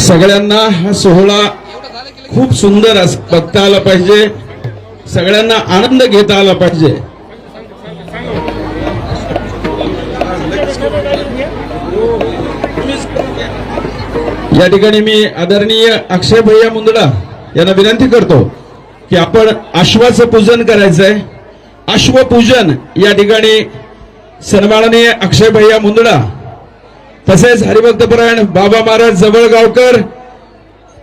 सगळ्यांना हा सोहळा खूप सुंदर बघता आला पाहिजे, सगळ्यांना आनंद घेता आला पाहिजे. या ठिकाणी मी आदरणीय अक्षय भैया मुंदडा यांना विनंती करतो की आपण अश्वाचं पूजन करायचंय. अश्वपूजन या ठिकाणी सन्माननीय अक्षय भैया मुंदडा तसेच हरिभक्तपरायण बाबा महाराज जवळगावकर,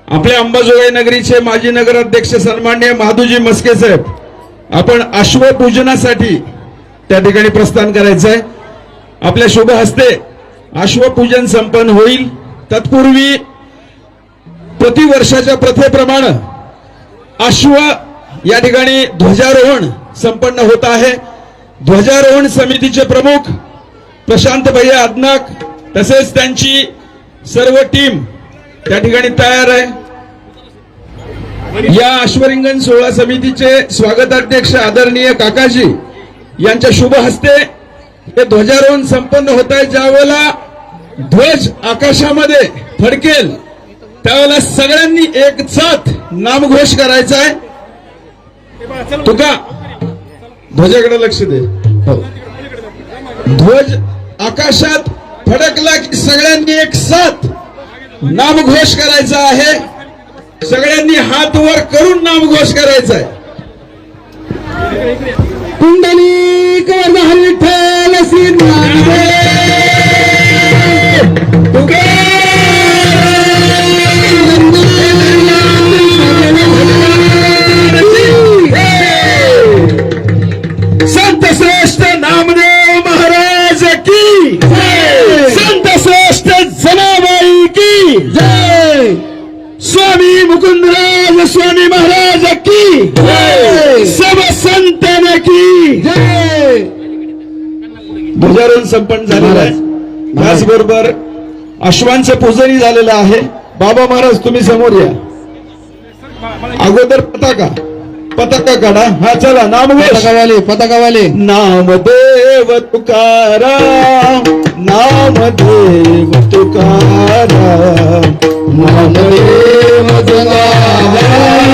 आपल्या अंबाजोगाई नगरीचे माजी नगराध्यक्ष सन्माननीय माधुजी मस्के साहेब, आपण अश्वपूजनासाठी त्या ठिकाणी प्रस्थान करायचंय. आपल्या शुभ हस्ते अश्वपूजन संपन्न होईल. तत्पूर्वी प्रतिवर्षाच्या प्रथेप्रमाणे अश्व या ठिकाणी ध्वजारोहण संपन्न होत आहे. ध्वजारोहण समितीचे प्रमुख प्रशांत भैया अदनाक तसेच त्यांची सर्व टीम त्या ठिकाणी तयार आहे. या अश्वरिंगण सोहळा समितीचे स्वागताध्यक्ष आदरणीय काकाजी यांच्या शुभ हस्ते हे ध्वजारोहण संपन्न होत आहे. ज्यावेळेला ध्वज आकाशामध्ये फडकेल त्यावेळेला सगळ्यांनी एक साथ नामघोष करायचा आहे. तुका ध्वजाकडे लक्ष दे. ध्वज आकाशात फडकला की सगळ्यांनी एक साथ नामघोष करायचा आहे. सगळ्यांनी हात वर करून नामघोष करायचा आहे. पुंडलिक वरद विठ्ठल श्री ज्ञानदेव संत श्रेष्ठ नामदेव महाराज की जय. संत श्रेष्ठ जनाबाई की जय. स्वामी मुकुंदराज स्वामी महाराज की जय. सब संतन की जय. ध्वजारोहण संपन्न झालेलं आहे. त्याचबरोबर अश्वांचं पूजनही झालेलं आहे. बाबा महाराज तुम्ही समोर या. अगोदर पताका काढा. हा चला नामघोष. पताकावाले नामदेव तुकाराम, नामदेव तुकाराम, नामदेव जनाबाई,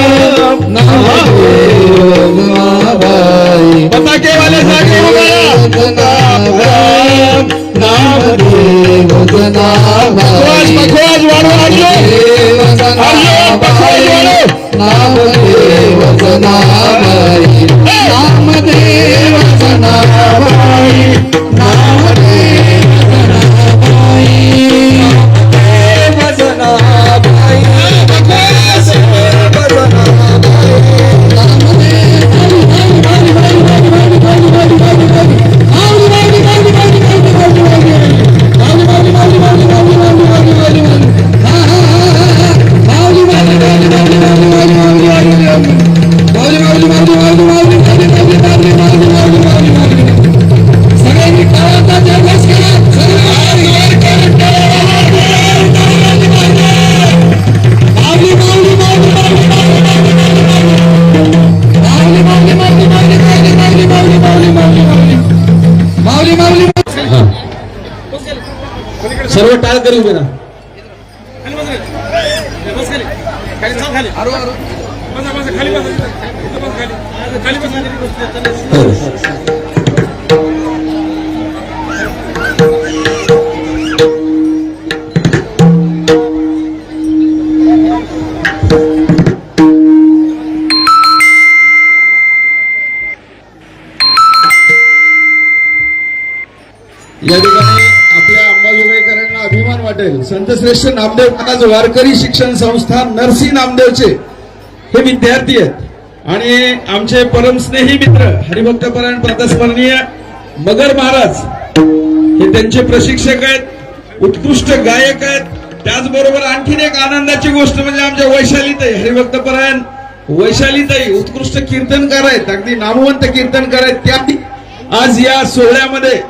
नामदेव जनाबाई, पताकेवाले जागे जनाबाई, नामदेव जनाबाई, पखवाज वाढवा. नामदेव जनाबाई, नामदेव जनाबाई, नामदेव जनाबाई, सर्व टाळ करू बेना. या ठिकाणी आपल्या अंबाजोगाईकरांना अभिमान वाटेल. संतश्रेष्ठ नामदेव महाराज वारकरी शिक्षण संस्था नरसी नामदेवचे हे विद्यार्थी आहेत आणि आमचे परमस्नेही मित्र हरिभक्तपरायण प्रातस्मरणीय मगर महाराज हे त्यांचे प्रशिक्षक आहेत, उत्कृष्ट गायक आहेत. त्याचबरोबर आणखीन एक आनंदाची गोष्ट म्हणजे आमच्या वैशालीताई हरिभक्तपरायण वैशालीताई उत्कृष्ट कीर्तनकार आहेत, अगदी नामवंत कीर्तनकार आहेत. त्या आज या सोहळ्यामध्ये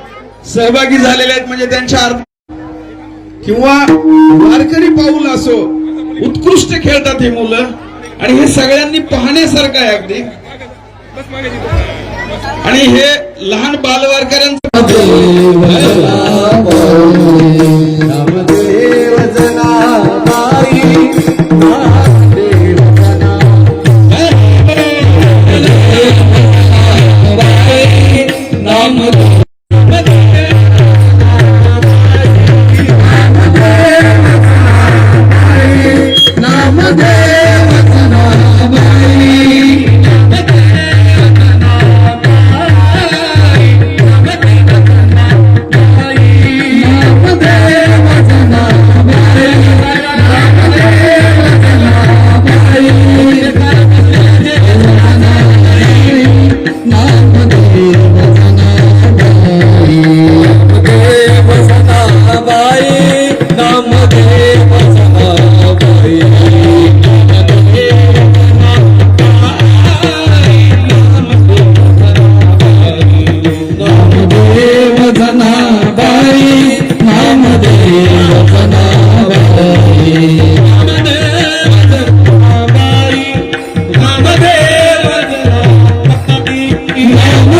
सहभागी झालेले आहेत. म्हणजे त्यांच्या किंवा वारकरी पाऊल असो उत्कृष्ट खेळतात ही मुलं आणि हे सगळ्यांनी पाहण्यासारखं आहे अगदी. आणि हे लहान बालवारकऱ्यांचं नामदेव जनाबाई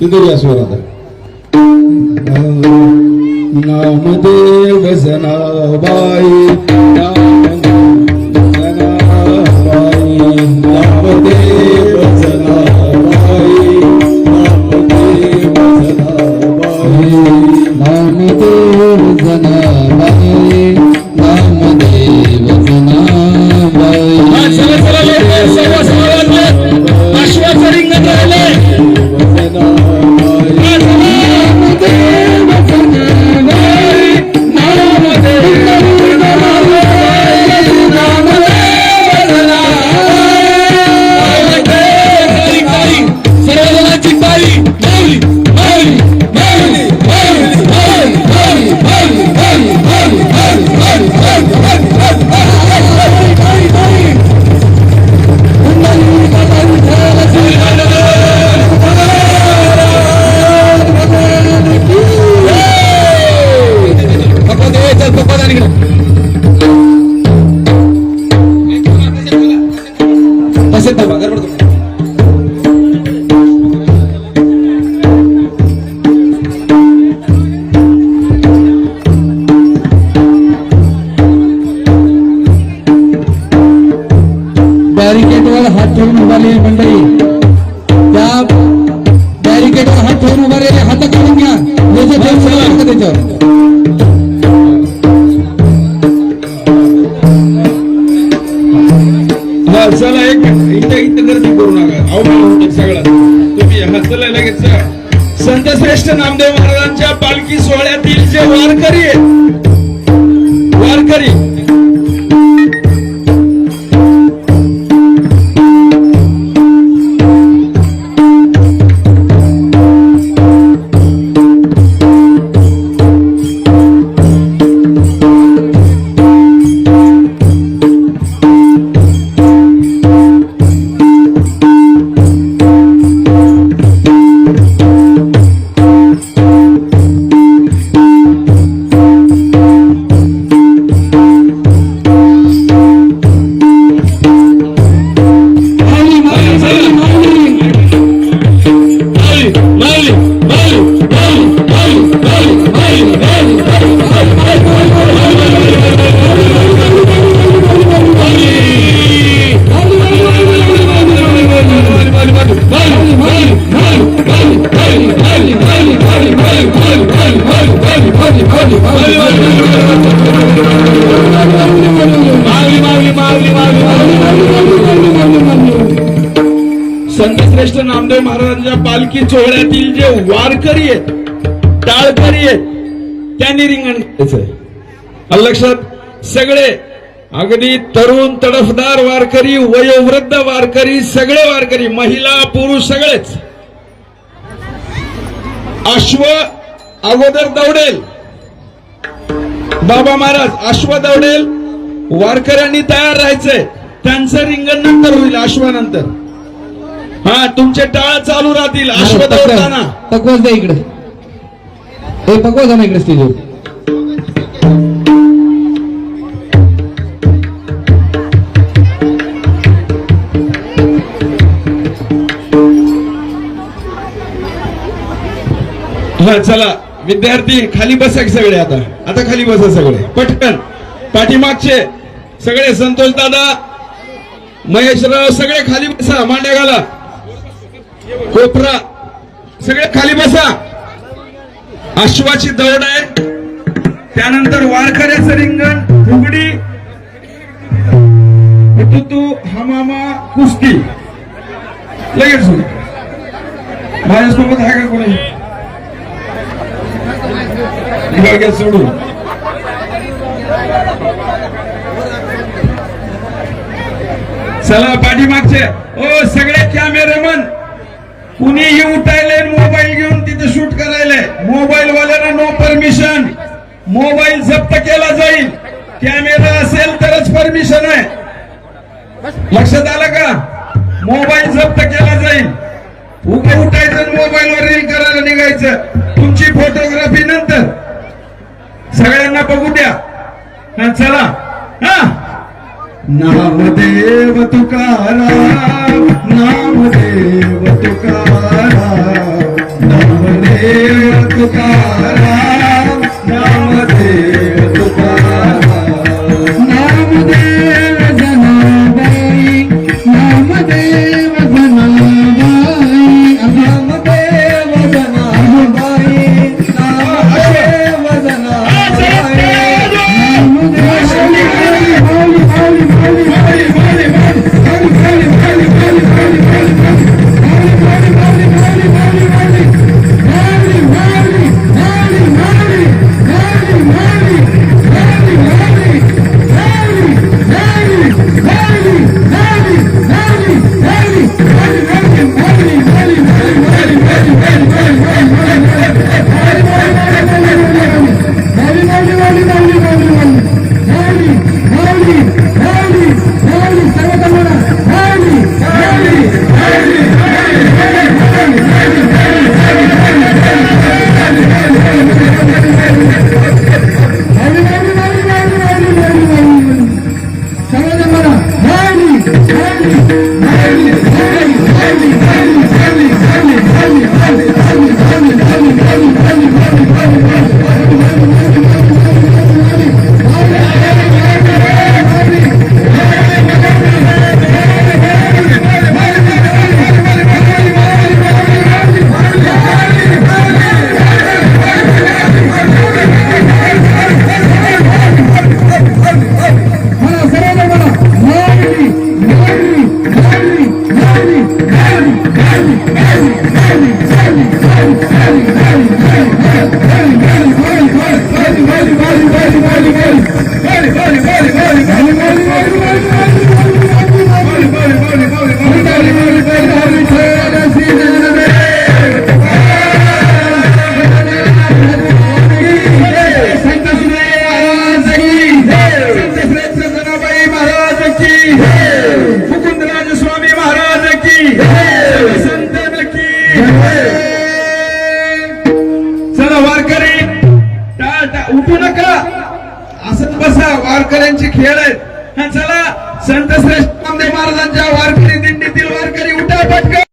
तिथे या स्वरात नामदेव जनाबाई नामदेव जनाबाई नामदेव जनाबाई नामदेव जनाबाई अश्वाचं रिंगण राहिले बॅरिकेडवर हात ठेवून उभारलेली मंडळी, त्या बॅरिकेडवर हात ठेवून उभारलेले हात काढून घ्या. त्याच्यावर चला एक इथं गर्दी करू नका. अवमान होते सगळं. तुम्ही हा चला लगेच संत श्रेष्ठ नामदेव महाराजांच्या पालखी सोहळ्यातील जे वारकरी आहेत, वारकरी संत श्रेष्ठ नामदेव महाराजांच्या पालखी सोहळ्यातील जे वारकरी आहेत, टाळकरी आहेत, त्यांनी रिंगण घालायचंय. लक्षात सगळे, अगदी तरुण तडफदार वारकरी, वयोवृद्ध वारकरी, सगळे वारकरी, महिला पुरुष सगळेच. अश्व अगोदर दौडेल, बाबा महाराज अश्व दौडेल, वारकऱ्यांनी तयार राहायचंय. त्यांचं रिंगण नंतर होईल, अश्वानंतर. हा, तुमचे टाळ चालू राहतील अश्व दौडताना. पकवाज द्या इकडे, हे पकवाज ना इकडे स्टेजवर. हा चला विद्यार्थी खाली बसा की सगळे. आता खाली बसा सगळे पटकन. पाठीमागचे सगळे, संतोष दादा, महेशराव, सगळे खाली बसा. मांड्या घाला, कोपरा, सगळे खाली बसा. अश्वाची दौड आहे, त्यानंतर वारकऱ्याचं रिंगण, फुगडी, हुतुतू, हमामा, कुस्ती. लगेच माझ्यासोबत आहे का कोणी? गाड्या सोडून चला पाठीमागचे. ओ सगळे कॅमेरामन, कुणीही उठायले मोबाईल घेऊन तिथे शूट करायले. मोबाईल वाल्यांना नो परमिशन. मोबाईल जप्त केला जाईल. कॅमेरा असेल तरच परमिशन आहे. लक्षात आलं का? मोबाईल जप्त केला जाईल. उभं उठायचं, मोबाईलवर रील करायला निघायचं. तुमची फोटोग्राफी नंतर. सगळ्यांना बघू द्या. चला. हा, नामदेव तुकाराम, नामदेव तुकाराम, तुकाराम नामदेव तुकाराम नामदेव जनाबाई नामदेव जनाबाई नामदेव जनाबाई नामदेव मुकुंदराज स्वामी महाराज की संत की चला वारकरी उठू नका असंच बसा वारकऱ्यांची खेळ आहेत चला संत श्रेष्ठ नामदेव महाराजांच्या वारकरी दिंडीतील वारकरी उठा पटकन